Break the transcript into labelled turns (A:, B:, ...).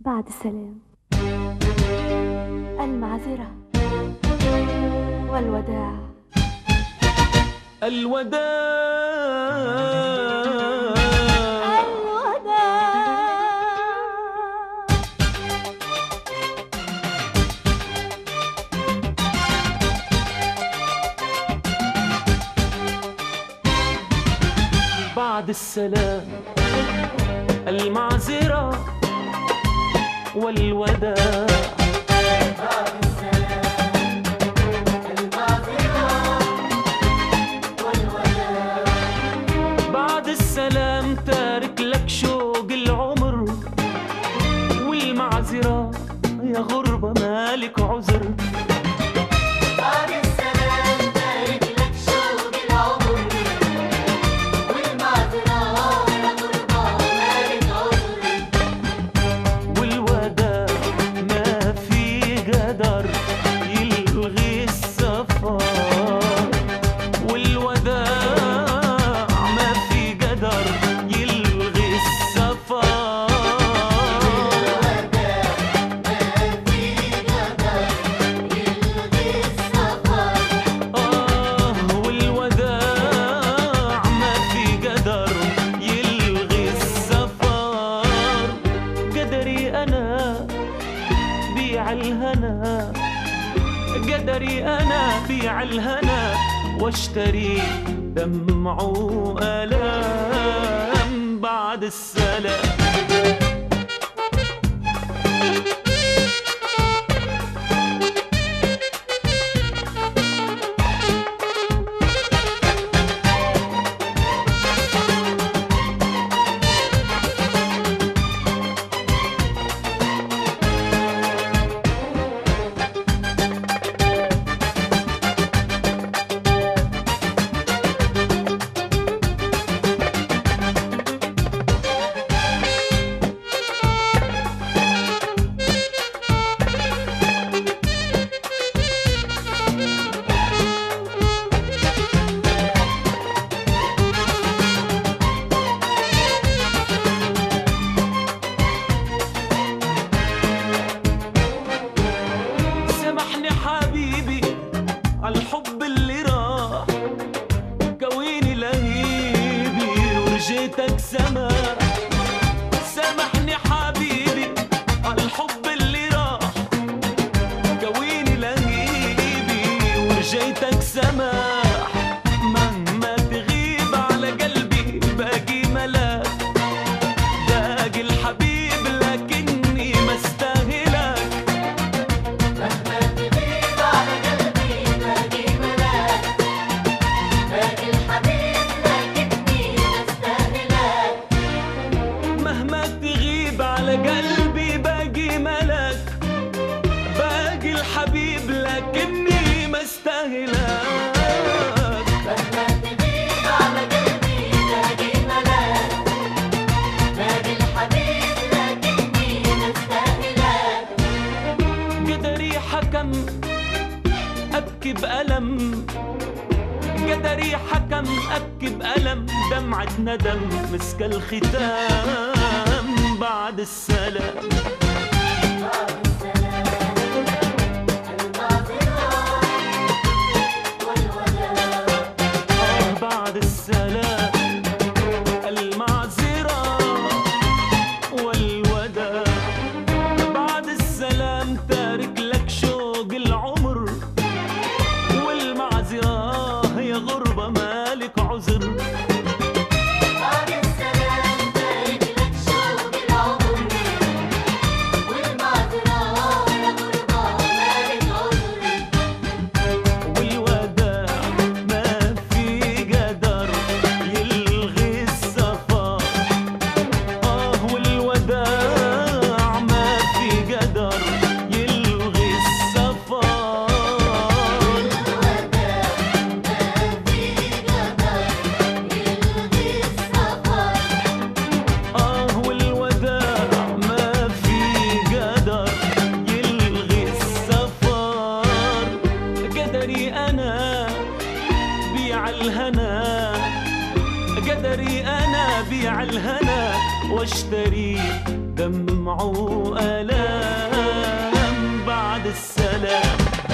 A: بعد السلام، المعذرة والوداع.
B: بعد السلام، المعذرة والوداع.
C: بعد السلام، المعذرة والوداع.
B: بعد السلام تارك لك شوق العمر، والمعذرة يا غربة مالك عذر.
C: بعد السلام تارك لك شوق العمر، والمعذرة يا غربة مالك عذر.
B: والوداع ما في قدر يلغي السفر، والوداع ما في قدر يلغي السفر. والوداع ما في قدر يلغي السفر. قدري أنا بيع الهنا، قدري أنا بيع الهنا، واشتري دمع وآلام. بعد السلام، سامحني حبيبي عالحب اللي راح، كويني لهيبي ورجيتك سماح. سامحني حبيبي عالحب اللي راح، كويني لهيبي ورجيتك سماح. مهما تغيب على قلبي باقي ملاك، باقي الحبيب لكني ما استاهلك.
C: مهما تغيب على قلبي باقي ملاك، باقي الحبيب لكني مستاهلك.
B: مهما تغيب على قلبي باقي ملاك، باقي الحبيب لكني ما استاهلك.
C: مهما تغيب على قلبي باقي ملاك، باقي الحبيب لكني مستاهلك.
B: قدري حكم أبكي بألم، قدري حكم أبكي بألم، دمعة ندم مسك الختام. بعد السلام،
C: بعد السلام، المعذرة والوداع.
B: بعد السلام، المعذرة والوداع. بعد السلام تارك لك شوق العمر، والمعذرة هي غربة مالك عذر.
C: بعد السلام تارك لك شوق العمر، والمعذرة يا غربة مالك عذر.
B: والوداع ما في قدر يلغي السفر. والوداع ما في قدر يلغي السفر. والوداع ما في قدر يلغي السفر. قدري أنا بيع الهنا، قدري أنا بيع الهنا، واشتري دمع وألام بعد السلام.